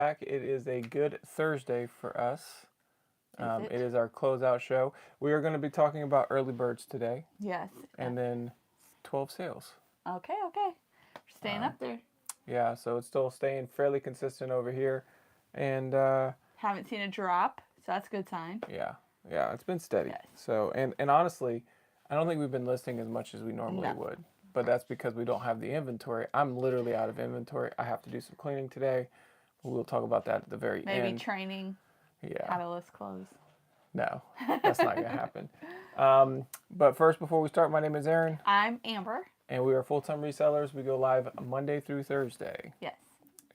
back. It is a good Thursday for us. Is it? It is our closeout show. We are going to be talking about early birds today, Yes. and then 12 sales. Okay, okay. Staying Um, up there. yeah, so it's still staying fairly consistent over here, and Haven't seen a drop, so that's a good sign. yeah, yeah, it's been steady. Yes. So and honestly, I don't think we've been listing as much as we normally No. would, but that's because we don't have the inventory. I'm literally out of inventory. I have to do some cleaning today. We'll talk about that at the very Maybe end. training Yeah. how to list clothes. No, that's not going to happen. But first, before we start, my name is Aaron, I'm Amber. and we are full time resellers. We go live Monday through Thursday. Yes.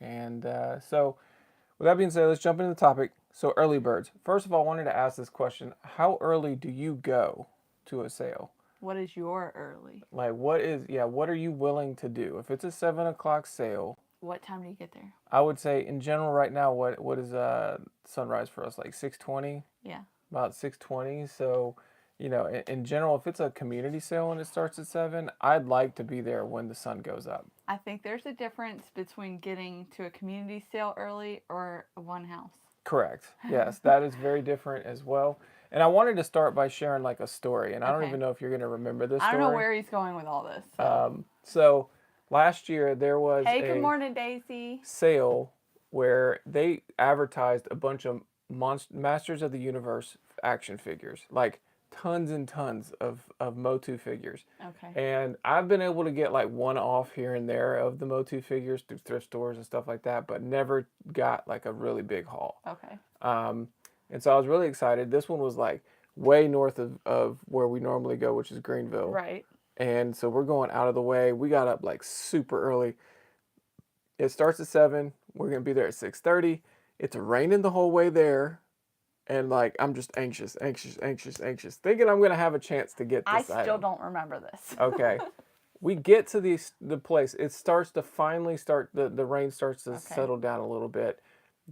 And so, with that being said, let's jump into the topic. So, early birds. First of all, I wanted to ask this question: how early do you go to a sale? What is your early? Like, what are you willing to do? If it's a 7 o'clock sale, What time do you get there? I would say in general right now, what is sunrise for us? Like 6:20? Yeah. About 6:20. So, in general, if it's a community sale and it starts at 7, I'd like to be there when the sun goes up. I think there's a difference between getting to a community sale early or one house. Correct. Yes, that is very different as well. And I wanted to start by sharing like a story, and I don't Okay. even know if you're going to remember this I story. don't know where he's going with all this. So last year there was Hey, good a morning, Daisy. sale where they advertised a bunch of Masters of the Universe action figures, like tons and tons of Motu figures. Okay. And I've been able to get like one off here and there of the Motu figures through thrift stores and stuff like that, but never got like a really big haul. Okay. And so I was really excited. This one was like way north of where we normally go, which is Greenville. Right. And so we're going out of the way. We got up like super early. It starts at 7. We're going to be there at 6:30. It's raining the whole way there. And like, I'm just anxious, thinking I'm going to have a chance to get I this still item. don't remember this. Okay. We get to the place. It starts to finally start, the rain starts to settle down a little bit.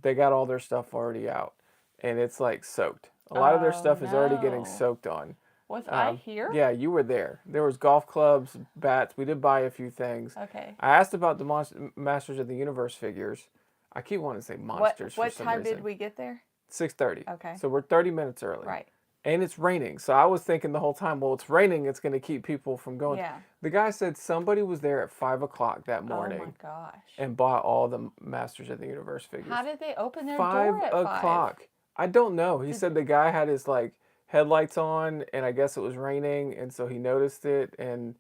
They got all their stuff already out. And it's like soaked. A lot of their Oh, stuff is already getting no. soaked on. Was I here? Yeah, you were there. There was golf clubs, bats. We did buy a few things. Okay. I asked about the Masters of the Universe figures. I keep wanting to say monsters What for some time reason. did we get there? 6:30. Okay. So we're 30 minutes early. Right. And it's raining. So I was thinking the whole time, well, it's raining. It's going to keep people from going. Yeah. The guy said somebody was there at 5 o'clock that Oh morning my gosh. and bought all the Masters of the Universe figures. How did they open their 5 door at o'clock. I don't know. He said the guy had his like headlights on, and I guess it was raining, and so he noticed it. And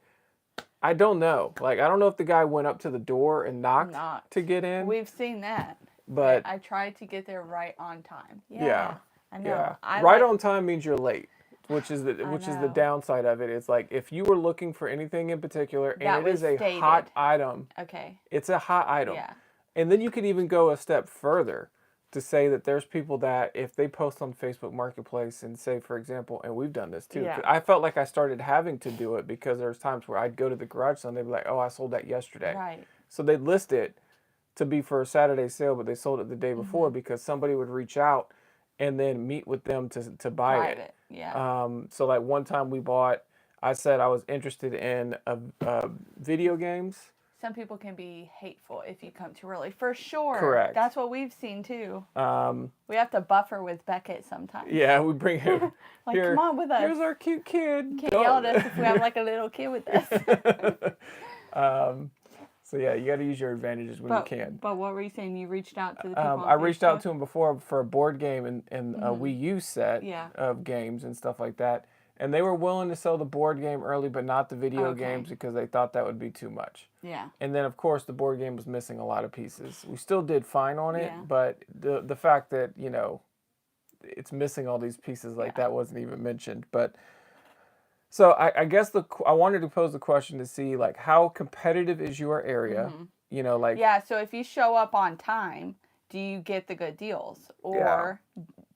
I don't know. Like, I don't know if the guy went up to the door and knocked to get in. We've seen that. But I tried to get there right on time. yeah, I know. yeah. Right on time means you're late, which is the know. downside of it. It's like if you were looking for anything in particular, That and it was is a stated. hot item. Okay. It's a hot item. Yeah. And then you could even go a step further to say that there's people that if they post on Facebook Marketplace and say, for example, and we've done this too. Yeah. I felt like I started having to do it because there's times where I'd go to the garage sale and they'd be like, oh, I sold that yesterday. Right. So they'd list it to be for a Saturday sale, but they sold it the day before because somebody would reach out and then meet with them to buy it. Private. Yeah. So like one time I said I was interested in video games. Some people can be hateful if you come too early. For sure. Correct. That's what we've seen too. We have to buffer with Beckett sometimes. Yeah, we bring him. Like, come on with us. Here's our cute kid. Can't yell at us if we have like a little kid with us. So yeah, you got to use your advantages when you can. But what were you saying? You reached out to the people on I reached out Facebook? to him before for a board game and a Wii U set Yeah. of games and stuff like that. And they were willing to sell the board game early, but not the video Okay. games because they thought that would be too much. Yeah. And then, of course, the board game was missing a lot of pieces. We still did fine on it, Yeah. but the fact that, it's missing all these pieces like that wasn't even mentioned. But so I guess I wanted to pose the question to see, like, how competitive is your area? Like... Yeah, so if you show up on time, do you get the good deals? Or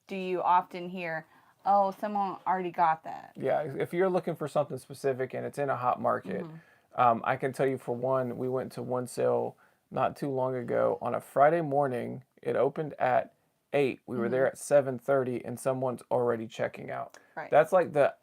do you often hear, oh, someone already got that? Yeah, if you're looking for something specific and it's in a hot market, I can tell you for one, we went to one sale not too long ago on a Friday morning. It opened at 8. We were there at 7:30, and someone's already checking out. Right. That's like the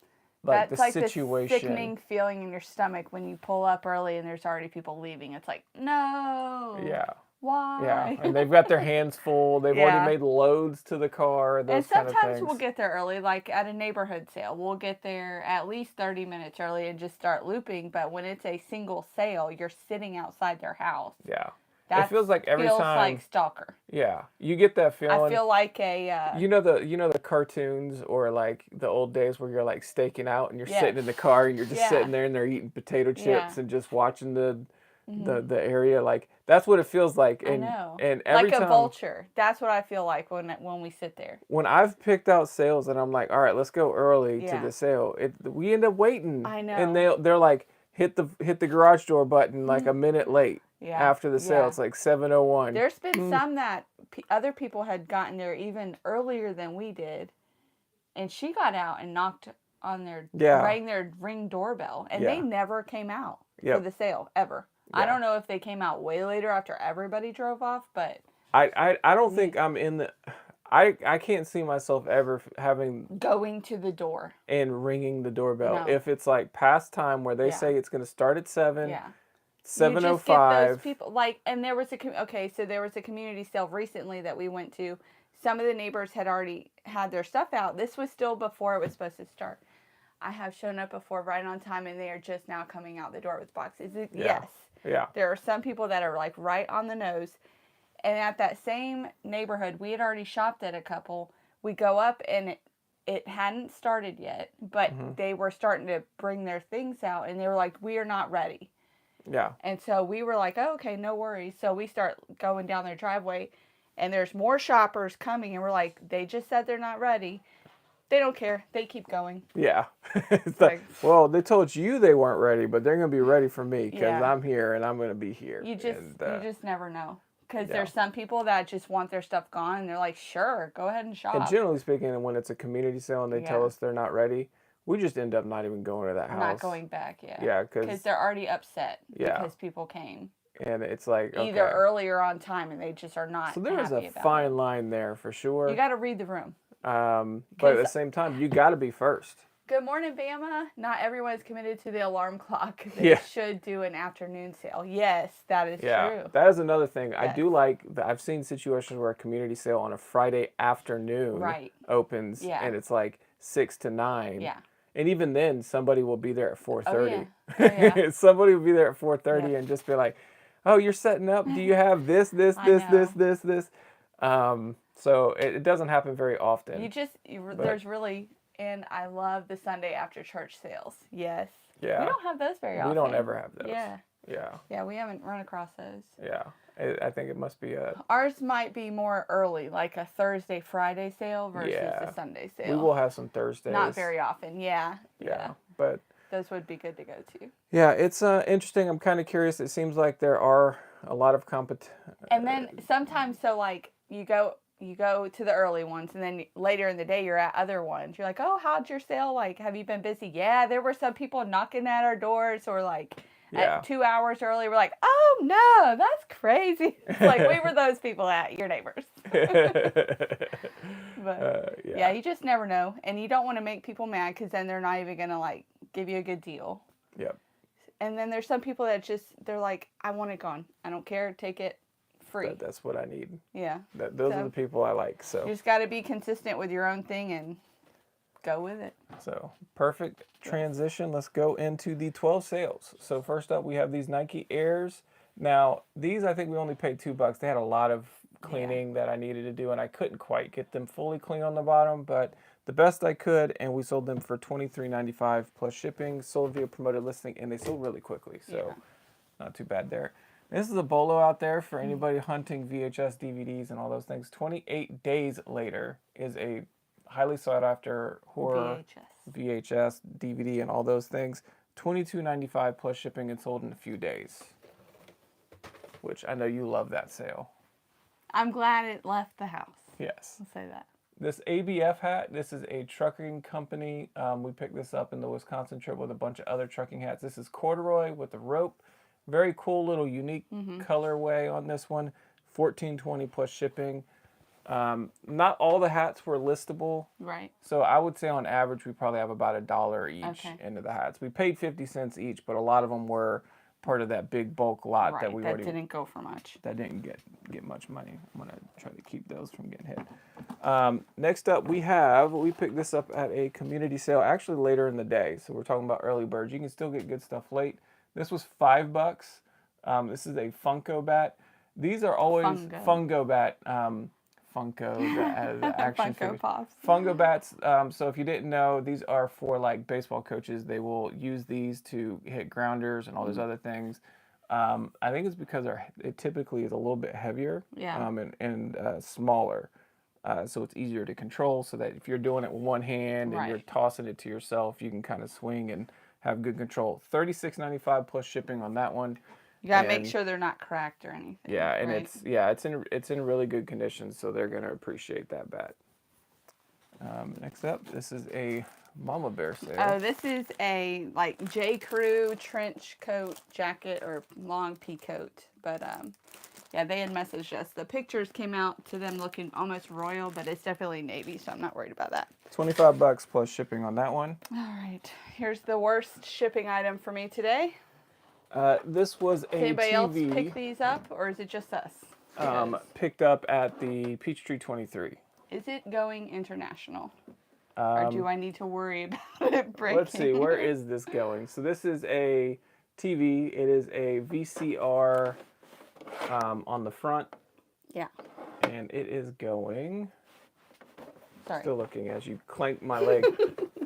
That's like situation. the sickening feeling in your stomach when you pull up early and there's already people leaving. It's like, no. Yeah. Yeah, Why? and they've got their hands full. They've already Yeah. made loads to the car, And those kind of sometimes things. we'll get there early, like at a neighborhood sale. We'll get there at least 30 minutes early and just start looping. But when it's a single sale, you're sitting outside their house. Yeah. It That feels like every feels time, like stalker. yeah, you get that I feeling. feel like a You know the cartoons or like the old days where you're like staking out and you're yeah, sitting in the car and you're just yeah, sitting there and they're eating potato yeah. chips and just watching Hmm. the area, like that's what it feels like. I know, And every like a time vulture. That's what I feel like when we sit there. when I've picked out sales and I'm like, all right, let's go early to Yeah, the sale, we end up waiting I and know. they're like hit the garage door button like a minute late Yeah, after the sale. yeah. It's like 7:01. There's been some that other people had gotten there even earlier than we did, and she got out and knocked on their Yeah. rang their ring doorbell, and they Yeah. never came out for Yep. the sale ever. I Yeah. don't know if they came out way later after everybody drove off, but I don't think I'm in the. I can't see myself ever having going to the door. and ringing the doorbell No. if it's like past time where they Yeah. say it's going to start at 7, Yeah. You just 7:05. get those people like, and there was so there was a community sale recently that we went to. Some of the neighbors had already had their stuff out. This was still before it was supposed to start. I have shown up before right on time, and they are just now coming out the door with boxes. Yes. Yeah. There are some people that are like right on the nose. And at that same neighborhood, we had already shopped at a couple. We go up and it hadn't started yet, but they were starting to bring their things out, and they were like, "We are not ready." Yeah. And so we were like, oh, "Okay, no worries." So we start going down their driveway, and there's more shoppers coming, and we're like, "They just said they're not ready." They don't care. They keep going. Yeah. It's like, well, they told you they weren't ready, but they're going to be ready for me because Yeah. I'm here and I'm going to be here. You just never know. Because Yeah. there's some people that just want their stuff gone, and they're like, "Sure, go ahead and shop." And generally speaking, when it's a community sale and they tell Yeah. us they're not ready, we just end up not even going to that house. Not going back, yeah. Yeah, Because because they're already upset Yeah. because people came and it's like okay. either early or on time, and they just are not So there is a happy about fine it. line there for sure. You got to read the room. But at the same time, you got to be first. Good morning, Bama. Not everyone is committed to the alarm clock. They Yeah. should do an afternoon sale. Yes, that is Yeah, true. that is another thing. I Yes. do like that. I've seen situations where a community sale on a Friday afternoon Right. opens, Yeah. and it's like 6 to 9. Yeah. And even then, somebody will be there at 4:30. Oh, yeah. Somebody will be there at 4:30 Yeah. and just be like, "Oh, you're setting up. Do you have this, this, I this, know. this?" So it doesn't happen very often. There's really, and I love the Sunday after church sales. Yes. Yeah. We don't have those very often. We don't ever have those. Yeah. Yeah. Yeah, we haven't run across those. Yeah. I think it must be a. Ours might be more early, like a Thursday, Friday sale versus Yeah. a Sunday sale. We will have some Thursdays. Not very often. Yeah. Yeah. But Those would be good to go to. yeah, it's interesting. I'm kind of curious. It seems like there are a lot of And then sometimes, so like you go to the early ones, and then later in the day you're at other ones. You're like, "Oh, how'd your sale? Like, have you been busy?" Yeah, there were some people knocking at our doors, or like Yeah. at 2 hours early. We're like, "Oh no, that's crazy!" It's like we were those people at your neighbors. But yeah, you just never know, and you don't want to make people mad because then they're not even gonna like give you a good deal. Yep. And then there's some people that they're like, "I want it gone. I don't care. Take it free." That's what I need. Yeah. Those are So- the people I like. You So just got to be consistent with your own thing and go with it. perfect transition. Let's go into the 12 sales. So first up, we have these Nike Airs. Now these I think we only paid $2. They had a lot of cleaning that I needed to do, and I couldn't quite get them fully clean on the bottom, but the best I could, and we sold them for $23.95 plus shipping. Sold via promoted listing, and they sold really quickly, so not too bad there. This is a bolo out there for anybody hunting VHS, DVDs, and all those things. 28 Days Later is a highly sought after horror VHS, DVD, and all those things. $22.95 plus shipping, and sold in a few days. Which I know you love that sale. I'm glad it left the house. Yes. I'll say that. This ABF hat, this is a trucking company. We picked this up in the Wisconsin trip with a bunch of other trucking hats. This is corduroy with a rope. Very cool little unique colorway on this one. $14.20 plus shipping. Not all the hats were listable. Right. So I would say on average we probably have about $1 each Okay. into the hats. We paid 50 cents each, but a lot of them were part of that big bulk lot Right. that we That already didn't go for much. that didn't get much money. I'm gonna try to keep those from getting hit. Next up, we picked this up at a community sale actually later in the day. So we're talking about early birds. You can still get good stuff late. This was $5. This is a Funko bat. These are always Fungo bat. Funko, the action Funko figures. Pops. Fungo bats. So if you didn't know, these are for like baseball coaches. They will use these to hit grounders and all those other things. I think it's because it typically is a little bit heavier Yeah. and smaller. So it's easier to control so that if you're doing it with one hand and you're Right. tossing it to yourself, you can kind of swing and have good control. $36.95 plus shipping on that one. You gotta make And- sure they're not cracked or anything. Yeah, and right? it's in really good condition, so they're gonna appreciate that bat. Next up, this is a Mama Bear sale. Oh, this is a like J. Crew trench coat jacket or long pea coat. But yeah, they had messaged us. The pictures came out to them looking almost royal, but it's definitely navy, so I'm not worried about that. $25 plus shipping on that one. All right, here's the worst shipping item for me today. This was a Does anybody else TV pick these up, or is it just us? Because picked up at the Peachtree 23. is it going international? Or do I need to worry about it breaking? Let's see, where is this going? So this is a TV. It is a VCR on the front, Yeah. and it is going. Sorry. Still looking as you clank my leg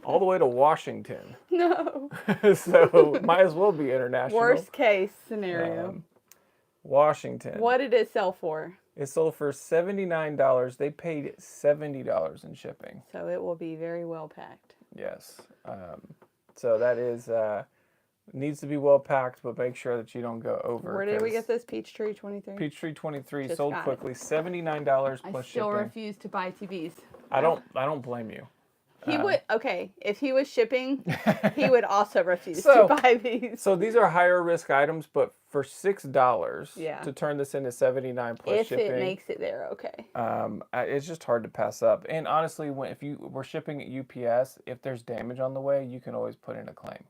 all the way to Washington. No. So might as well be international. Worst case scenario. Washington. What did it sell for? It sold for $79. They paid $70 in shipping. So it will be very well packed. Yes. So that is needs to be well packed, but make sure that you don't go over. Where did we get this? Peachtree 23? Peachtree 23 Just sold got it. quickly. $79 I plus still shipping. refuse to buy TVs. I don't blame you. He would, okay, if he was shipping, he would also refuse So- to buy these. So these are higher risk items, but for $6 Yeah. to turn this into $79 plus If shipping. it makes it there, okay. It's just hard to pass up. And honestly, if you were shipping at UPS, if there's damage on the way, you can always put in a claim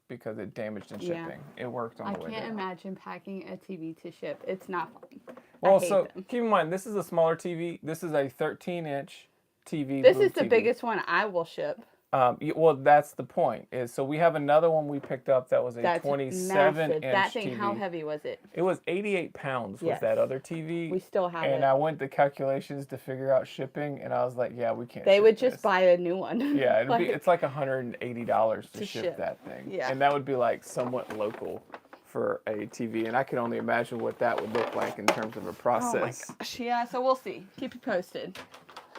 because it damaged in Yeah. shipping. It worked on I the way can't down. imagine packing a TV to ship. It's not fun. Well, I hate so them. keep in mind, this is a smaller TV. This is a 13-inch TV. This boob is the TV. biggest one I will ship. Well, that's the point. So we have another one we picked up that was a That's 27-inch massive. That thing, TV. how heavy was it? It was 88 pounds was Yes. that other TV. We still have and it. I went to calculations to figure out shipping, and I was like, yeah, we can't They ship would just this. buy a new one. Yeah, Like, it's like $180 to ship ship. that thing. Yeah. And that would be like somewhat local for a TV. And I can only imagine what that would look like in terms of a oh my process. gosh. Yeah, so we'll see. Keep you posted.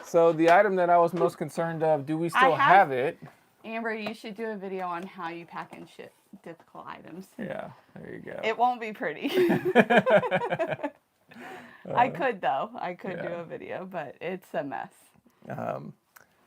So the item that I was most concerned of, do we still I have- have it? Amber, you should do a video on how you pack and ship difficult items. Yeah, there you go. It won't be pretty. I could though. I could do yeah. a video, but it's a mess.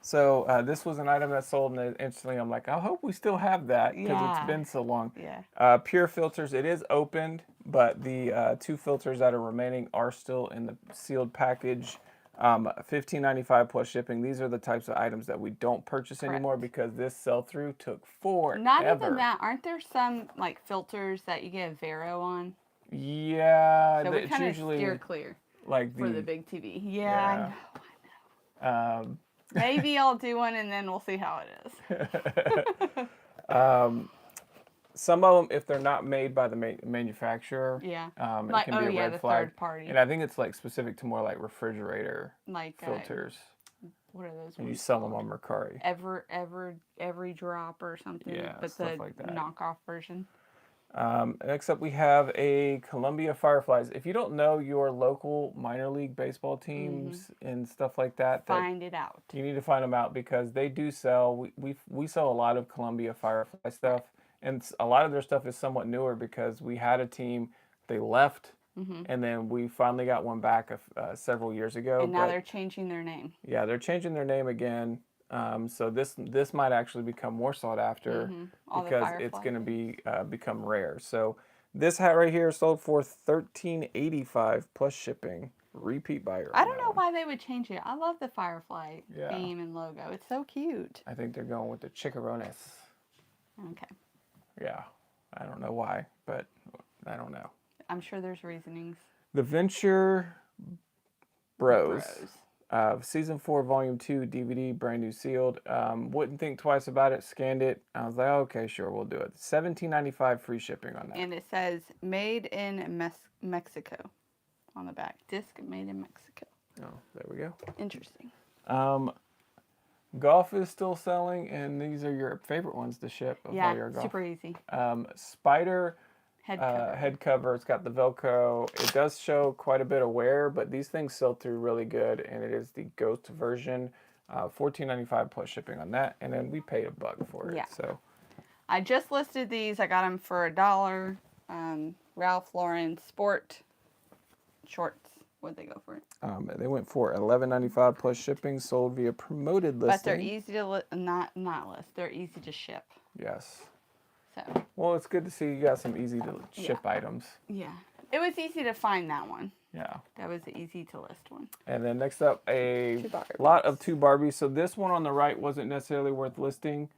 So this was an item that sold, and instantly I'm like, I hope we still have that because Yeah. it's been so long. Yeah. Pure filters, it is opened, but the two filters that are remaining are still in the sealed package. $15.95 plus shipping. These are the types of items that we don't purchase anymore because this sell-through took forever. Not even that. Aren't there some like filters that you get Vero on? Yeah, So we it's kind of usually steer clear like for the big TV. Yeah, I know. Maybe I'll do one and then we'll see how it is. Some of them, if they're not made by the manufacturer, Yeah. it Like, can be a red the flag. third party. And I think it's like specific to more like refrigerator Like filters. what are those And you ones sell them called? on Mercari. Every drop or something. Yeah, but stuff the like that. knockoff version. Next up, we have a Columbia Fireflies. If you don't know your local minor league baseball teams and stuff like that, Find it out. you need to find them out because they do sell. We sell a lot of Columbia Firefly stuff, and a lot of their stuff is somewhat newer because we had a team, they left, and then we finally got one back several years ago. And now they're changing their name. Yeah, they're changing their name again. So this might actually become more sought after All the because it's Firefly going to be become rare. So this hat right here sold for $13.85 plus shipping. Repeat buyer. I on don't that know one. why they would change it. I love the Firefly Yeah. name and logo. It's so cute. I think they're going with the Chickarones. Okay. Yeah, I don't know why, but I don't know. I'm sure there's reasonings. The Venture Bros. Bros. Season 4, Volume 2 DVD, brand new sealed. Wouldn't think twice about it. Scanned it. I was like, okay, sure, we'll do it. $17.95 free shipping on that. And it says made in Mexico on the back. Disc made in Mexico. Oh, there we go. Interesting. Golf is still selling, and these are your favorite ones to ship of all your golf. Super easy. Spider Head cover. head cover. It's got the Velcro. It does show quite a bit of wear, but these things sell through really good, and it is the Ghost version. $14.95 plus shipping on that, and then we paid $1 for it. Yeah. So I just listed these. I got them for $1. Ralph Lauren Sport shorts. What'd they go for? they went for $11.95 plus shipping, sold via promoted listing. But they're easy to not list. They're easy to ship. Yes. So. Well, it's good to see you got some easy to ship items. Yeah. It was easy to find that one. Yeah. That was the easy to list one. And then next up, a lot of 2 Barbies. So this one on the right wasn't necessarily worth listing.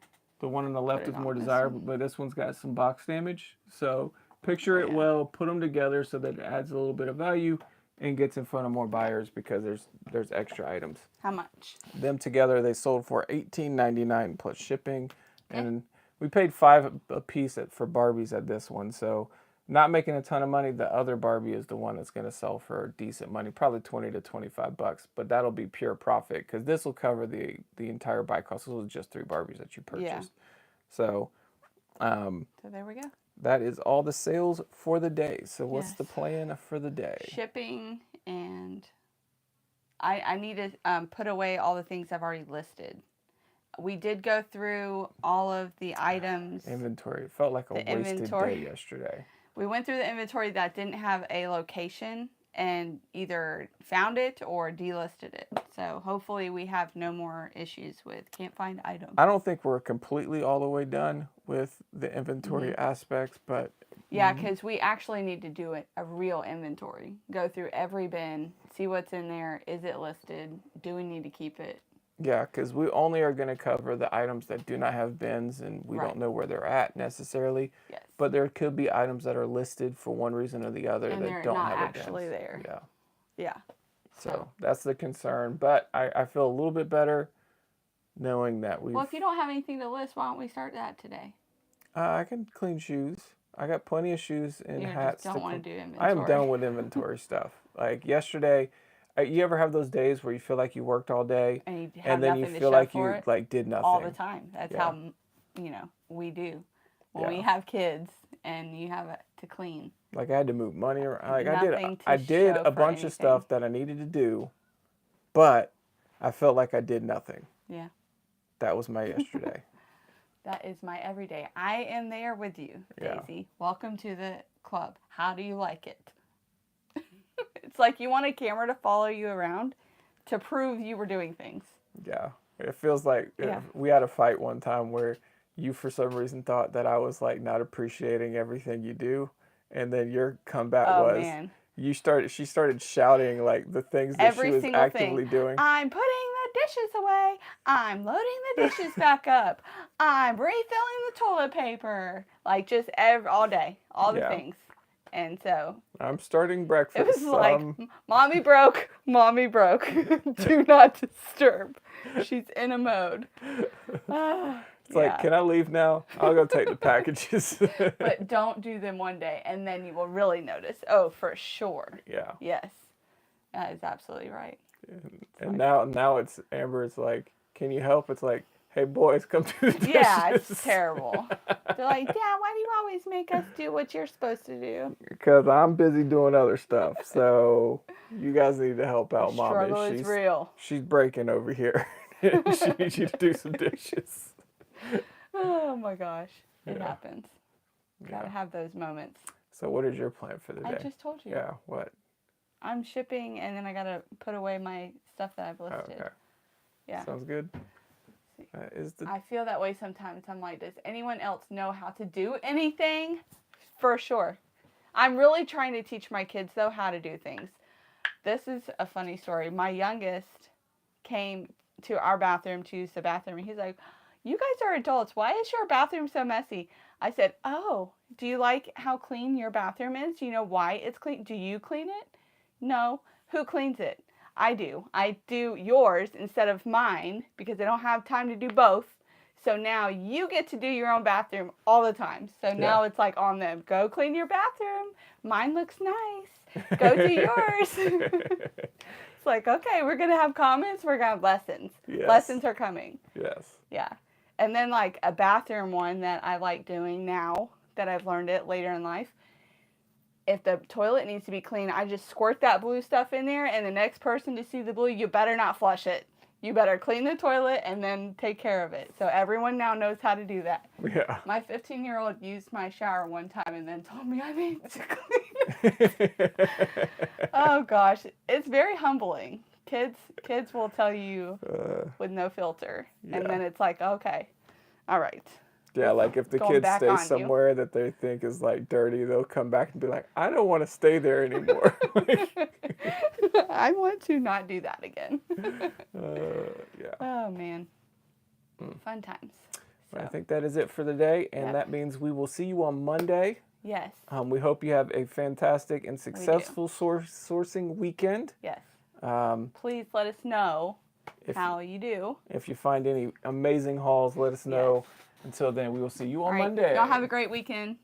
The one on the left is more desirable, but this one's got some box damage. So picture it well, put them together so that it adds a little bit of value and gets in front of more buyers because there's extra items. How much? Them together, they sold for $18.99 plus shipping. Okay. And we paid $5 a piece for Barbies at this one. So not making a ton of money. The other Barbie is the one that's going to sell for decent money, probably $20 to $25. But that'll be pure profit because this will cover the entire buy cost. This was just 3 Barbies that you purchased. Yeah. So there we go. That is all the sales for the day. So what's the plan for the day? Shipping, and I need to put away all the things I've already listed. We did go through all of the items. Inventory. It felt like a wasted day yesterday. We went through the inventory that didn't have a location and either found it or delisted it. So hopefully we have no more issues with can't find items. I don't think we're completely all the way done with the inventory aspects, but... Yeah, because we actually need to do a real inventory. Go through every bin, see what's in there. Is it listed? Do we need to keep it? Yeah, because we only are going to cover the items that do not have bins, and we don't know where they're at necessarily. Yes. But there could be items that are listed for one reason or the other and that don't have a bin. They're not actually there. Yeah. Yeah. So that's the concern. But I feel a little bit better knowing that we. Well, if you don't have anything to list, why don't we start that today? I can clean shoes. I got plenty of shoes and hats. You don't want to do inventory. I am done with inventory stuff. Like yesterday. You ever have those days where you feel like you worked all day and then you feel like you did nothing? All the time. That's how we do when we have kids and you have to clean. Like I had to move money around. Like I did a bunch of stuff that I needed to do, but I felt like I did nothing. Yeah. That was my yesterday. That is my everyday. I am there with you, Daisy. Yeah. Welcome to the club. How do you like it? It's like you want a camera to follow you around to prove you were doing things. Yeah. It feels like we had a fight one time where you, for some reason, thought that I was like not appreciating everything you do. And then your comeback was she started shouting like the things that she was actively doing. I'm putting the dishes away. I'm loading the dishes back up. I'm refilling the toilet paper. Like just all day, all the things. And so I'm starting breakfast. It was like, mommy broke. Do not disturb. She's in a mode. It's like, can I leave now? I'll go take the packages. But don't do them one day, and then you will really notice. Oh, for sure. Yeah. Yes. That is absolutely right. And now it's Amber. It's like, can you help? It's like, hey boys, come do the dishes. Yeah, it's terrible. They're like, Dad, why do you always make us do what you're supposed to do? Because I'm busy doing other stuff. So you guys need to help out, Mommy. Struggle is real. She's breaking over here. She needs you to do some dishes. Oh my gosh, it happens. Gotta have those moments. So what is your plan for the day? I just told you. Yeah, what? I'm shipping, and then I gotta put away my stuff that I've listed. Okay. Yeah. Sounds good. I feel that way sometimes. I'm like, does anyone else know how to do anything? For sure. I'm really trying to teach my kids, though, how to do things. This is a funny story. My youngest came to our bathroom to use the bathroom, and he's like, you guys are adults. Why is your bathroom so messy? I said, "Oh, do you like how clean your bathroom is? Do you know why it's clean? Do you clean it?" "No." "Who cleans it?" "I do. I do yours instead of mine because I don't have time to do both. So now you get to do your own bathroom all the time. So now it's like on them. Go clean your bathroom. Mine looks nice. Go do yours." It's like, okay, we're going to have comments. We're going to have lessons. Yes. Lessons are coming. Yes. Yeah. And then like a bathroom one that I like doing now that I've learned it later in life. If the toilet needs to be clean, I just squirt that blue stuff in there, and the next person to see the blue, you better not flush it. You better clean the toilet and then take care of it. So everyone now knows how to do that. Yeah. My 15-year-old used my shower one time and then told me I needed to clean it. Oh gosh, it's very humbling. Kids will tell you with no filter, and then it's like, okay, all right. Yeah, like if the Going kids back stay on you. somewhere that they think is like dirty, they'll come back and be like, I don't want to stay there anymore. I want to not do that again. Yeah. Oh man, fun times. I So, think that is it for the day, and Yep. that means we will see you on Monday. yes, We hope you have a fantastic and successful sourcing weekend. yes. Um, Please let us know if, how you do. if you find any amazing hauls, let us know. Until then, we will see you on All right, Monday. y'all have a great weekend.